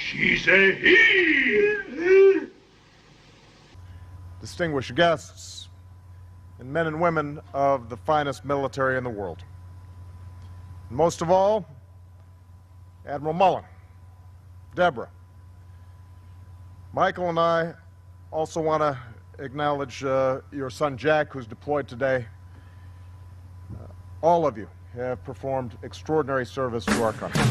She's a he. Distinguished guests, and men and women of the finest military in the world. And most of all, Admiral Mullen, Deborah. Michael and I also want to acknowledge your son Jack, who's deployed today. All of you have performed extraordinary service to our country.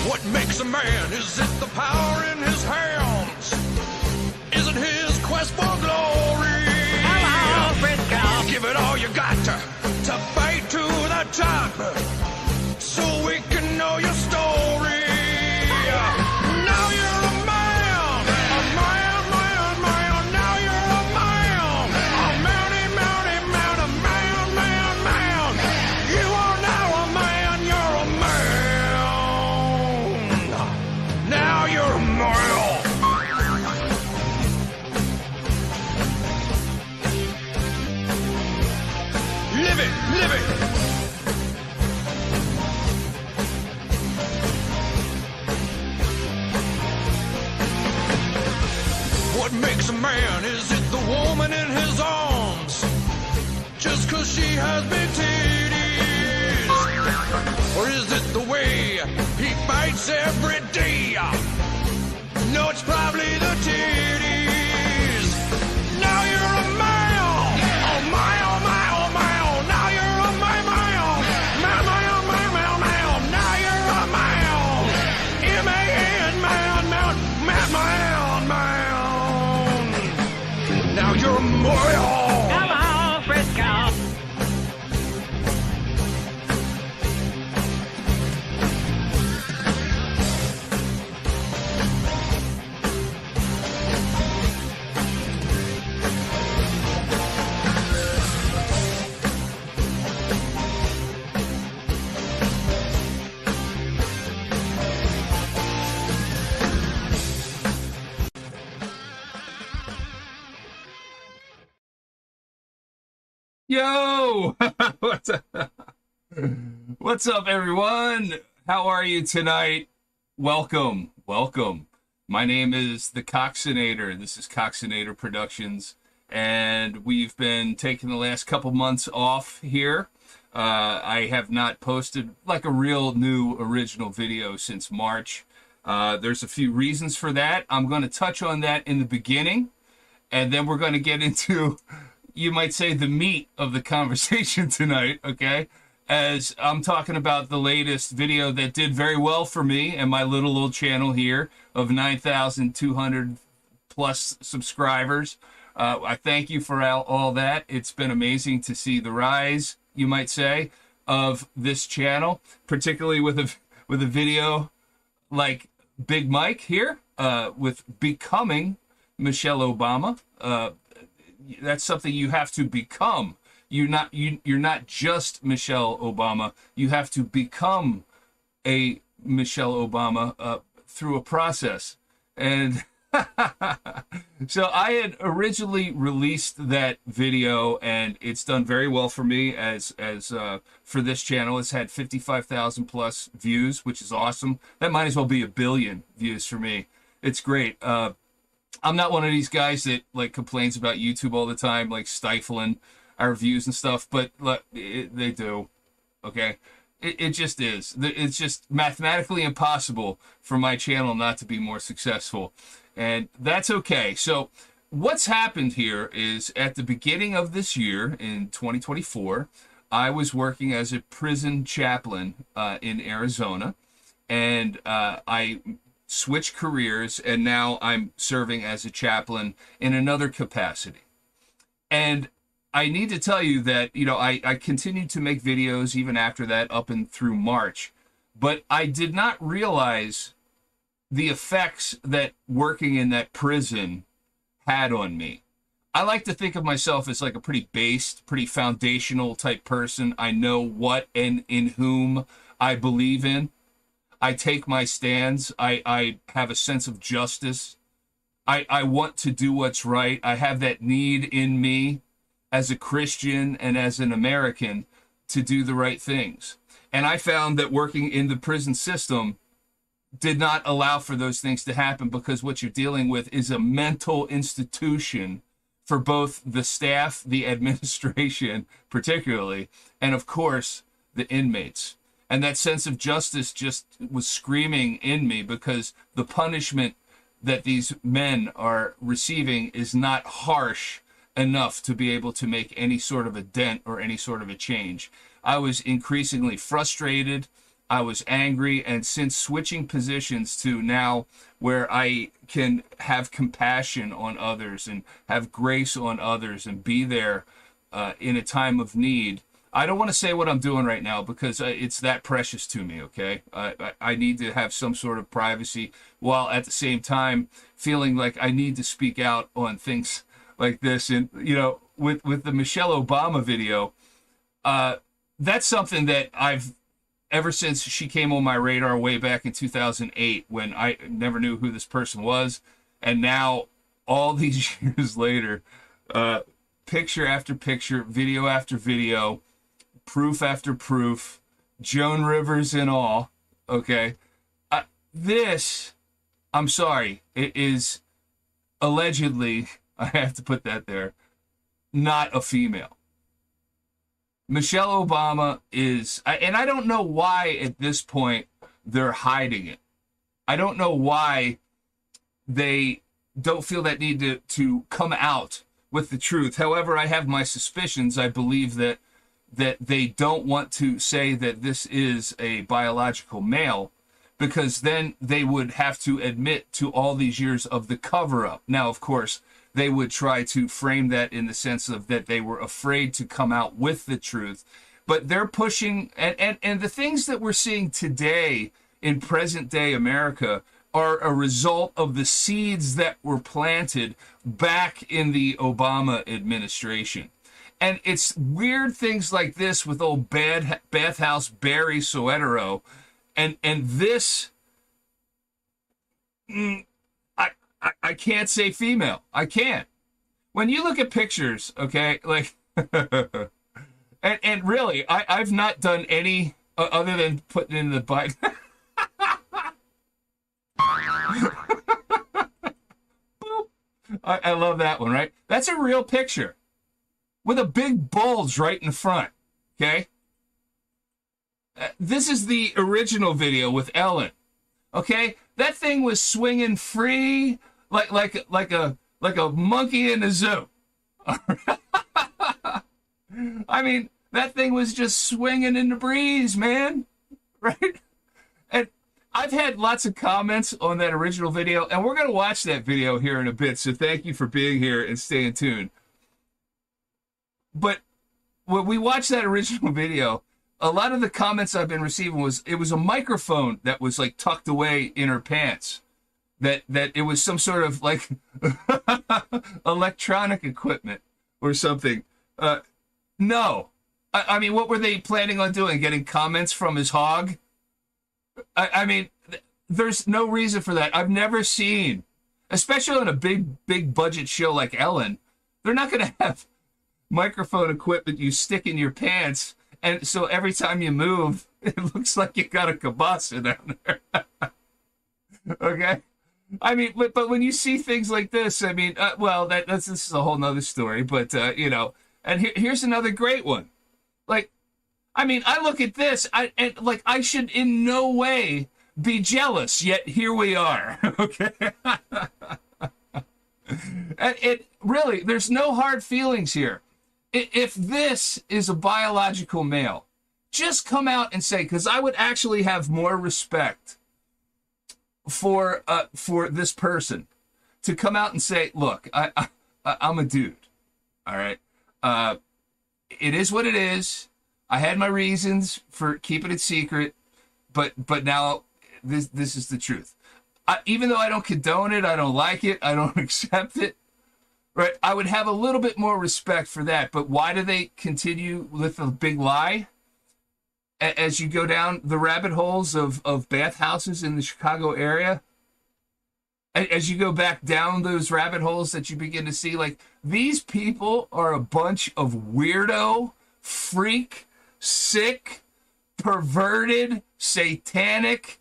What makes a man? Is it the power in his hands? Is it his quest for glory? Hello, Frisco. Give it all you got to fight to the top, so we can know your story. Now you're a man, a man, man, man. Now you're a man, a mounty, mounty, mount, a man, man, man. You are now a man, you're a man. Now you're a man. Live it, live it. What makes a man? Is it the woman in his arms? Just 'cause she has big titties? Or is it the way he fights every day? No, it's probably the titties. Now you're a man. Oh my, oh my, oh my, oh. Now you're a man, man. Man, man, man, man, man. Now you're a man. M-A-N, man, man, man, man, man. Now you're a man. Come on, Frisco. Yo! What's up, everyone? How are you tonight? Welcome, welcome. My name is the Coxinator. This is CoxinatorProductions, and we've been taking the last couple months off here. I have not posted like a real new original video since March. There's a few reasons for that. I'm going to touch on that in the beginning, and then we're going to get into, you might say, the meat of the conversation tonight, okay? As I'm talking about the latest video that did very well for me and my little old channel here of 9,200 plus subscribers. I thank you for all that. It's been amazing to see the rise, you might say, of this channel, particularly with a video like Big Mike here, with becoming Michelle Obama. That's something you have to become. You're not just Michelle Obama. You have to become a Michelle Obama through a process. And so I had originally released that video, and it's done very well for me as for this channel. It's had 55,000 plus views, which is awesome. That might as well be 1 billion views for me. It's great. I'm not one of these guys that like complains about YouTube all the time, like stifling our views and stuff, but they do, okay? It just is. It's just mathematically impossible for my channel not to be more successful, and that's okay. So what's happened here is at the beginning of this year, in 2024, I was working as a prison chaplain in Arizona, and I switched careers, and now I'm serving as a chaplain in another capacity. And I need to tell you that, you know, I continued to make videos even after that, up and through March, but I did not realize the effects that working in that prison had on me. I like to think of myself as like a pretty based, pretty foundational type person. I know what and in whom I believe in. I take my stands. I have a sense of justice. I want to do what's right. I have that need in me as a Christian and as an American to do the right things. And I found that working in the prison system did not allow for those things to happen, because what you're dealing with is a mental institution for both the staff, the administration particularly, and of course the inmates. And that sense of justice just was screaming in me, because the punishment that these men are receiving is not harsh enough to be able to make any sort of a dent or any sort of a change. I was increasingly frustrated. I was angry, and since switching positions to now where I can have compassion on others and have grace on others and be there in a time of need, I don't want to say what I'm doing right now, because it's that precious to me, okay? I need to have some sort of privacy, while at the same time feeling like I need to speak out on things like this. And, you know, with the Michelle Obama video, that's something that I've, ever since she came on my radar way back in 2008, when I never knew who this person was, and now all these years later, picture after picture, video after video, proof after proof, Joan Rivers and all, okay? This, I'm sorry, it is allegedly, I have to put that there, not a female. Michelle Obama is, and I don't know why at this point they're hiding it. I don't know why they don't feel that need to come out with the truth. However, I have my suspicions. I believe that they don't want to say that this is a biological male, because then they would have to admit to all these years of the cover-up. Now, of course, they would try to frame that in the sense of that they were afraid to come out with the truth. But they're pushing, and the things that we're seeing today in present-day America are a result of the seeds that were planted back in the Obama administration. And it's weird things like this with old Bathhouse Barry Soetoro, and this, I can't say female. I can't. When you look at pictures, okay, like, and really, I've not done any other than putting in the bike. I love that one, right? That's a real picture with a big bulge right in front, okay? This is the original video with Ellen, okay? That thing was swinging free like a monkey in a zoo. I mean, that thing was just swinging in the breeze, man, right? And I've had lots of comments on that original video, and we're going to watch that video here in a bit, so thank you for being here and staying tuned. But when we watched that original video, a lot of the comments I've been receiving was it was a microphone that was like tucked away in her pants. That it was some sort of like electronic equipment or something. No. I mean, what were they planning on doing? Getting comments from his hog? I mean, there's no reason for that. I've never seen, especially on a big budget show like Ellen, they're not going to have microphone equipment you stick in your pants, and so every time you move, it looks like you got a kielbasa down there. Okay? I mean, but when you see things like this, I mean, well, this is a whole nother story, but, you know, and here's another great one. Like, I mean, I look at this, and I should in no way be jealous, yet here we are, okay? And it really, there's no hard feelings here. If this is a biological male, just come out and say, because I would actually have more respect for this person to come out and say, look, I'm a dude, all right? It is what it is. I had my reasons for keeping it secret, but now this is the truth. Even though I don't condone it, I don't like it, I don't accept it, right? I would have a little bit more respect for that. But why do they continue with the big lie? as you go down the rabbit holes of bathhouses in the Chicago area, as you go back down those rabbit holes, that you begin to see, like, these people are a bunch of weirdo, freak, sick, perverted, satanic.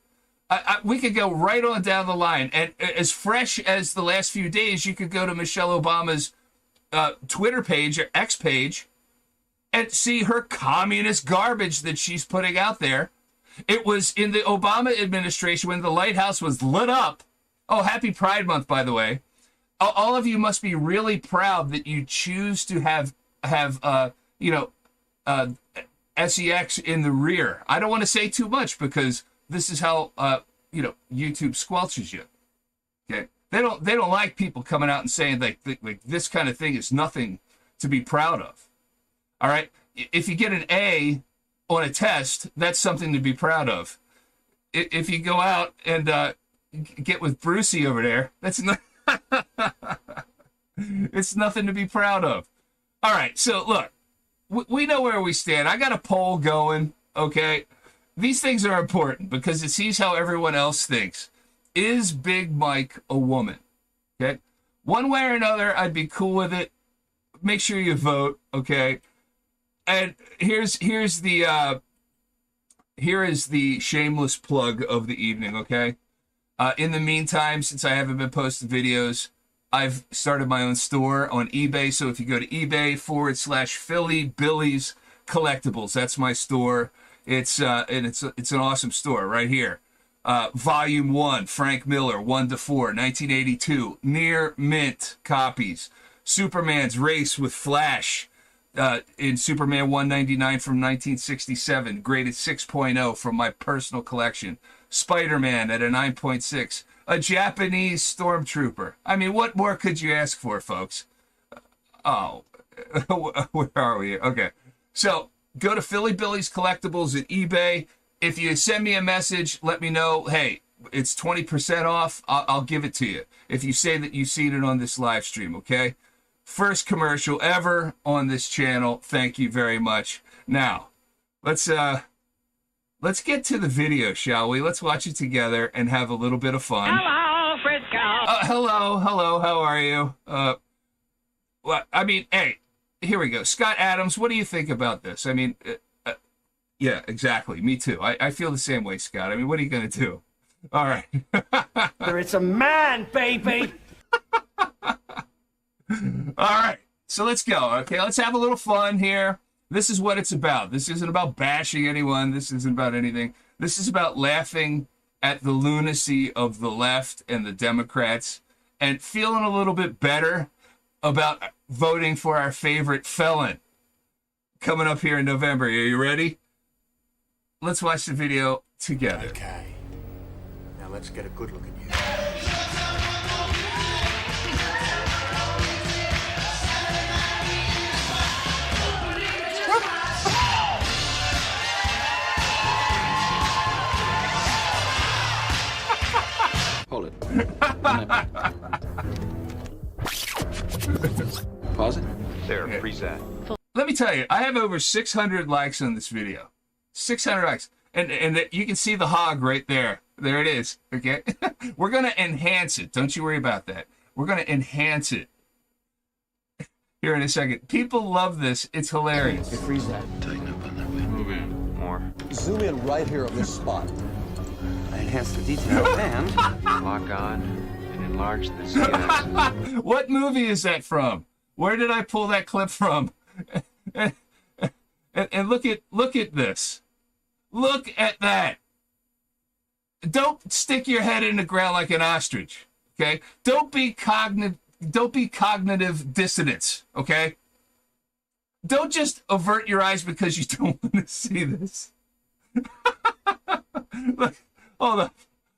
We could go right on down the line. And as fresh as the last few days, you could go to Michelle Obama's Twitter page or X page and see her communist garbage that she's putting out there. It was in the Obama administration when the lighthouse was lit up. Oh, happy Pride Month, by the way. All of you must be really proud that you choose to have SEX in the rear. I don't want to say too much because this is how YouTube squelches you. Okay, they don't like people coming out and saying like this kind of thing is nothing to be proud of. All right, if you get an A on a test, that's something to be proud of. If you go out and get with Brucey over there, that's not it's nothing to be proud of. All right, so look, we know where we stand. I got a poll going, okay? These things are important because it sees how everyone else thinks. Is Big Mike a woman? Okay? One way or another, I'd be cool with it. Make sure you vote, okay? And here is the shameless plug of the evening, okay? In the meantime, since I haven't been posting videos, I've started my own store on eBay. So if you go to eBay/Philly Billy's Collectibles, that's my store. It's an awesome store right here. Volume 1, Frank Miller, 1-4, 1982, near mint copies. Superman's Race with Flash in Superman 199 from 1967, graded 6.0 from my personal collection. Spider-Man at a 9.6. A Japanese stormtrooper. I mean, what more could you ask for, folks? Oh, where are we? Okay. So go to Philly Billy's Collectibles at eBay. If you send me a message, let me know, hey, it's 20% off. I'll give it to you. If you say that you've seen it on this live stream, okay? First commercial ever on this channel. Thank you very much. Now, let's get to the video, shall we? Let's watch it together and have a little bit of fun. Hello, Frisco. Hello. How are you? Well, I mean, hey, here we go. Scott Adams, what do you think about this? I mean, yeah, exactly. Me too. I feel the same way, Scott. I mean, what are you going to do? All right. It's a man, baby. All right. So let's go. Okay, let's have a little fun here. This is what it's about. This isn't about bashing anyone. This isn't about anything. This is about laughing at the lunacy of the left and the Democrats and feeling a little bit better about voting for our favorite felon coming up here in November. Are you ready? Let's watch the video together. Okay. Now let's get a good look at you. Hold it. Pause it. There, freeze that. Let me tell you, I have over 600 likes on this video. 600 likes. And you can see the hog right there. There it is. Okay? We're going to enhance it. Don't you worry about that. We're going to enhance it here in a second. People love this. It's hilarious. Freeze that. Tighten up on that way. Move in. More. Zoom in right here on this spot. Enhance the detail and Lock on and enlarge the Z-axis. What movie is that from? Where did I pull that clip from? And look at this. Look at that. Don't stick your head in the ground like an ostrich. Okay? Don't be cognitive dissonance. Okay? Don't just avert your eyes because you don't want to see this. Look, hold on.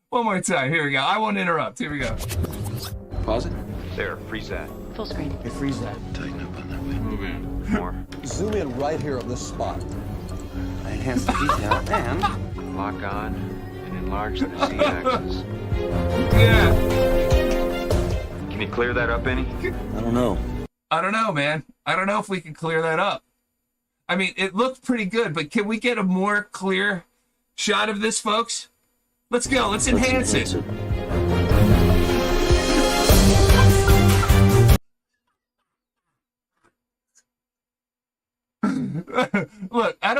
One more time. Here we go. I won't interrupt. Here we go. pause it. There, freeze that. Full screen. Freeze that. Tighten up on that way. Move in. More. Zoom in right here on this spot. Enhance the detail and Lock on and enlarge the Z-axis. Yeah. Can you clear that up any? I don't know. I don't know, man. I don't know if we can clear that up. I mean, it looked pretty good, but can we get a more clear shot of this, folks? Let's go. Let's enhance it. Look, I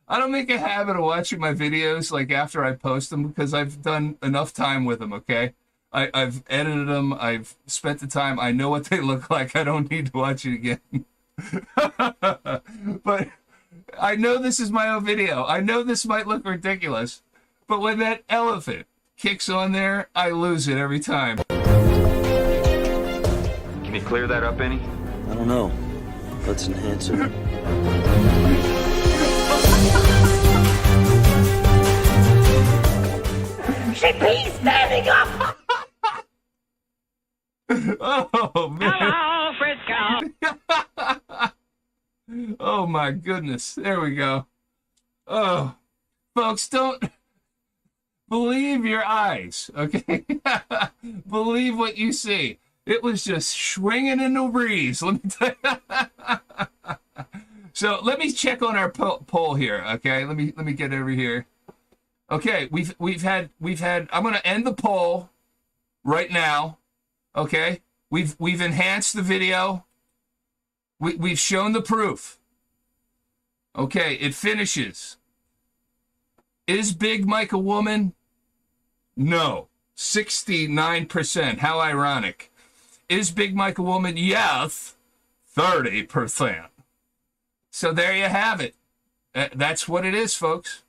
don't make a habit of watching my videos like after I post them because I've done enough time with them, okay? I've edited them. I've spent the time. I know what they look like. I don't need to watch it again. But I know this is my own video. I know this might look ridiculous, but when that elephant kicks on there, I lose it every time. Can you clear that up any? I don't know. Let's enhance it. She's standing up! Oh, man. Hello, Frisco! Oh, my goodness. There we go. Oh, folks, don't believe your eyes, okay? Believe what you see. It was just swinging in the breeze. Let me tell you. So let me check on our poll here, okay? Let me get over here. Okay, we've had. I'm gonna end the poll right now. Okay, we've enhanced the video. We've shown the proof. Okay, it finishes. Is Big Mike a woman? No, 69%. How ironic. Is Big Mike a woman? Yes, 30%. So there you have it. That's what it is, folks.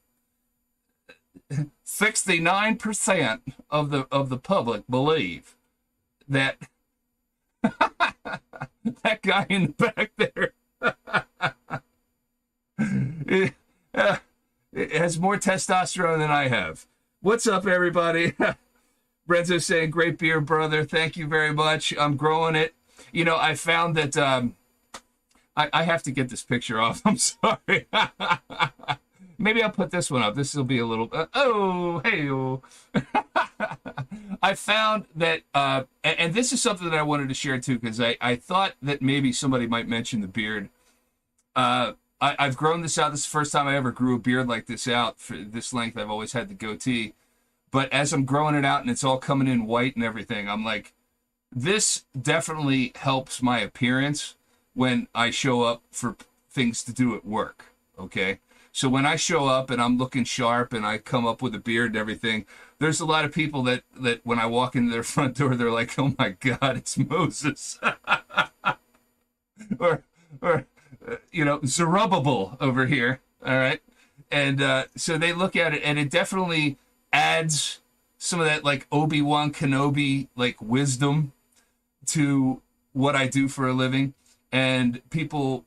69% of the public believe that that guy in the back there it has more testosterone than I have. What's up, everybody? Brenzo saying, great beer, brother. Thank you very much. I'm growing it. You know, I found that I have to get this picture off. I'm sorry. Maybe I'll put this one up. This will be a little... oh, hey-oh. I found that... and this is something that I wanted to share, too, because I thought that maybe somebody might mention the beard. I've grown this out. This is the first time I ever grew a beard like this out. For this length, I've always had the goatee. But as I'm growing it out and it's all coming in white and everything, I'm like, this definitely helps my appearance when I show up for things to do at work, okay? So when I show up and I'm looking sharp and I come up with a beard and everything, there's a lot of people that when I walk into their front door, they're like, oh my God, it's Moses. or you know, Zerubbabel over here, all right? And so they look at it, and it definitely adds some of that, like, Obi-Wan Kenobi, like, wisdom to what I do for a living. And people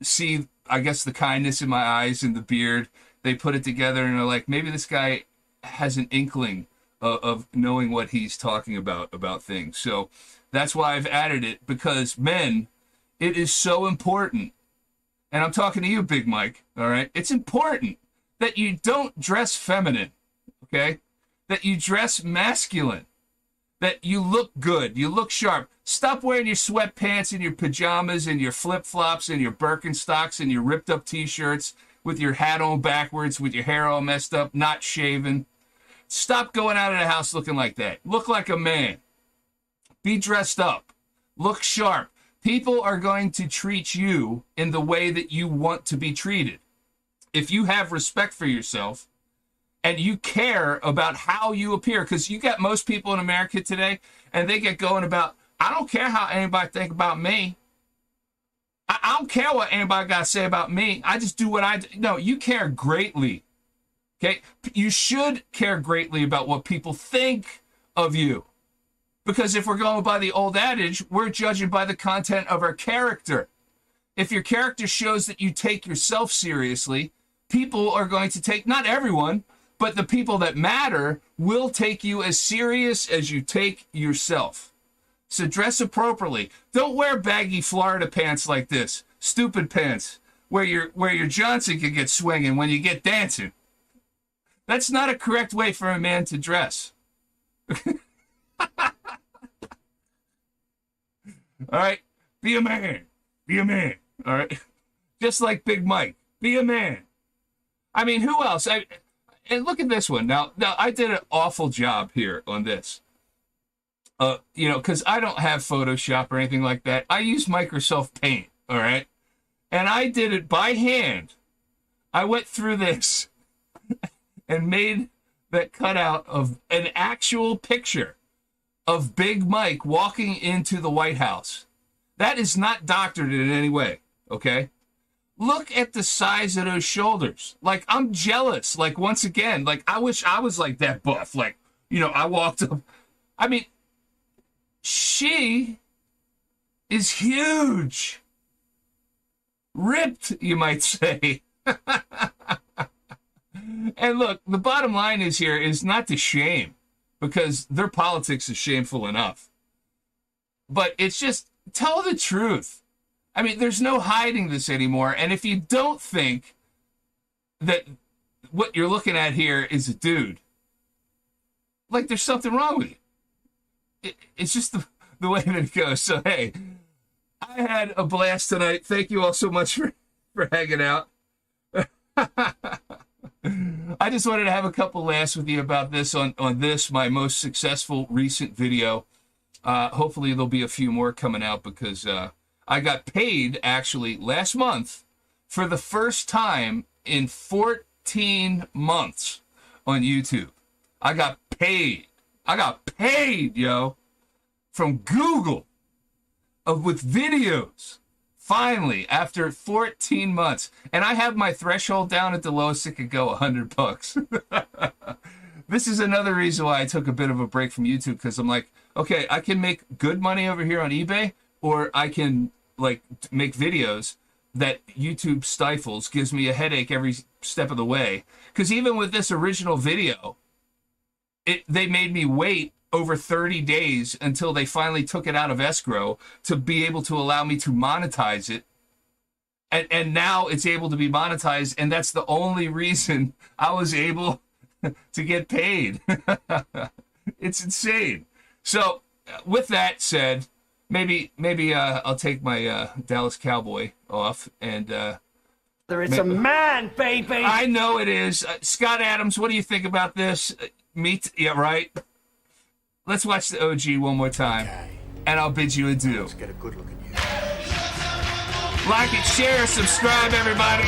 see, I guess, the kindness in my eyes and the beard. They put it together and are like, maybe this guy has an inkling of knowing what he's talking about things. So that's why I've added it, because men, it is so important. And I'm talking to you, Big Mike, all right? It's important that you don't dress feminine, okay? That you dress masculine, that you look good, you look sharp. Stop wearing your sweatpants and your pajamas and your flip-flops and your Birkenstocks and your ripped-up T-shirts with your hat on backwards, with your hair all messed up, not shaven. Stop going out of the house looking like that. Look like a man. Be dressed up. Look sharp. People are going to treat you in the way that you want to be treated. If you have respect for yourself and you care about how you appear, because you got most people in America today, and they get going about, I don't care how anybody think about me. I don't care what anybody got to say about me. I just do what I do. No, you care greatly. Okay? You should care greatly about what people think of you. Because if we're going by the old adage, we're judging by the content of our character. If your character shows that you take yourself seriously, people are going to take, not everyone, but the people that matter will take you as serious as you take yourself. So dress appropriately. Don't wear baggy Florida pants like this. Stupid pants where your Johnson can get swinging when you get dancing. That's not a correct way for a man to dress. All right? Be a man. Be a man. All right? just like Big Mike. Be a man. I mean, who else? And look at this one. Now I did an awful job here on this. You know, because I don't have Photoshop or anything like that. I use Microsoft Paint, all right? And I did it by hand. I went through this and made that cutout of an actual picture of Big Mike walking into the White House. That is not doctored in any way, okay? Look at the size of those shoulders. Like, I'm jealous. Like, once again, like, I wish I was like that buff. Like, you know, I walked up. I mean, she is huge. Ripped, you might say. And look, the bottom line is here is not to shame, because their politics is shameful enough. But it's just, tell the truth. I mean, there's no hiding this anymore. And if you don't think that what you're looking at here is a dude, like, there's something wrong with you. It's just the way that it goes. So, hey, I had a blast tonight. Thank you all so much for hanging out. I just wanted to have a couple laughs with you about this on this, my most successful recent video. Hopefully there'll be a few more coming out, because I got paid actually last month for the first time in 14 months on YouTube. I got paid. I got paid, yo, from Google with videos. Finally, after 14 months. And I have my threshold down at the lowest it could go, $100. This is another reason why I took a bit of a break from YouTube, because I'm like, okay, I can make good money over here on eBay, or I can, like, make videos that YouTube stifles, gives me a headache every step of the way. Because even with this original video, they made me wait over 30 days until they finally took it out of escrow to be able to allow me to monetize it. And now it's able to be monetized, and that's the only reason I was able to get paid. It's insane. So with that said, maybe I'll take my Dallas Cowboy off, and It's a man, baby. I know it is. Scott Adams, what do you think about this? Yeah, right. Let's watch the OG one more time, and I'll bid you adieu. Let's get a good look at you. Like it, share, subscribe, everybody.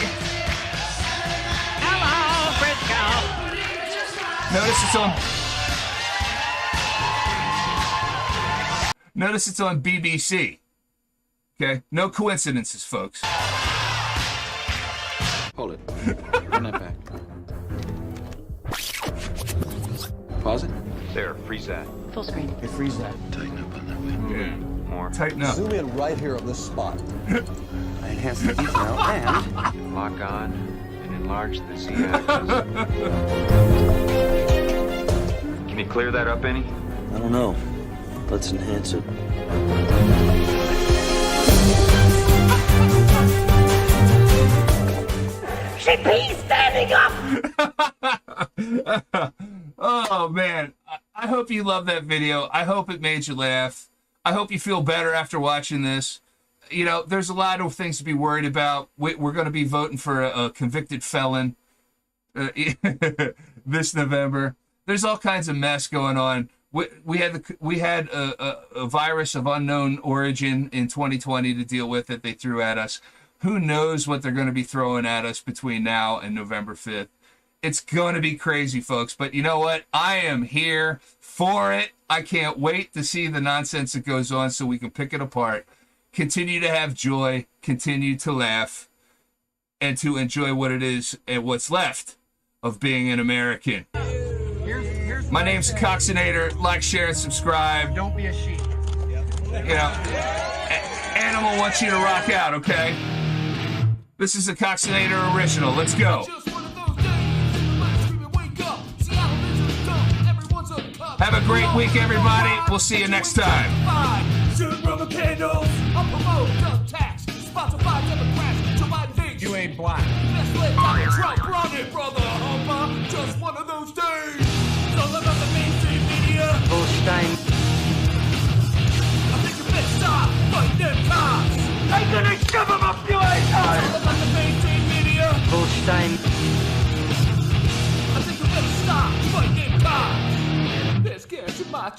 Hello, Frisco. Notice it's on BBC. Okay, no coincidences, folks. Hold it. Run that back. Pause it. There, freeze that. Full screen. Hey, freeze that. Tighten up on that way. Yeah. More. Tighten up. Zoom in right here on this spot. I enhance the detail and... Lock on and enlarge the Z-axis. Can you clear that up any? I don't know. Let's enhance it. Should be standing up. Oh, man. I hope you love that video. I hope it made you laugh. I hope you feel better after watching this. You know, there's a lot of things to be worried about. We're going to be voting for a convicted felon this November. There's all kinds of mess going on. We had a virus of unknown origin in 2020 to deal with that they threw at us. Who knows what they're going to be throwing at us between now and November 5th. It's going to be crazy, folks. But you know what? I am here for it. I can't wait to see the nonsense that goes on so we can pick it apart. Continue to have joy. Continue to laugh. And to enjoy what it is and what's left of being an American. My name's Coxinator. Like, share, and subscribe. Don't be a sheep. You know, Animal wants you to rock out, okay? This is a Coxinator original. Let's go. Have a great week, everybody. We'll see you next time. You ain't black. Just one of those days. It's all about the mainstream media. Holstein. I think you better stop fighting them cops. I'm gonna shove them up your ass. same. I think you better stop. You might get caught. There's cash in my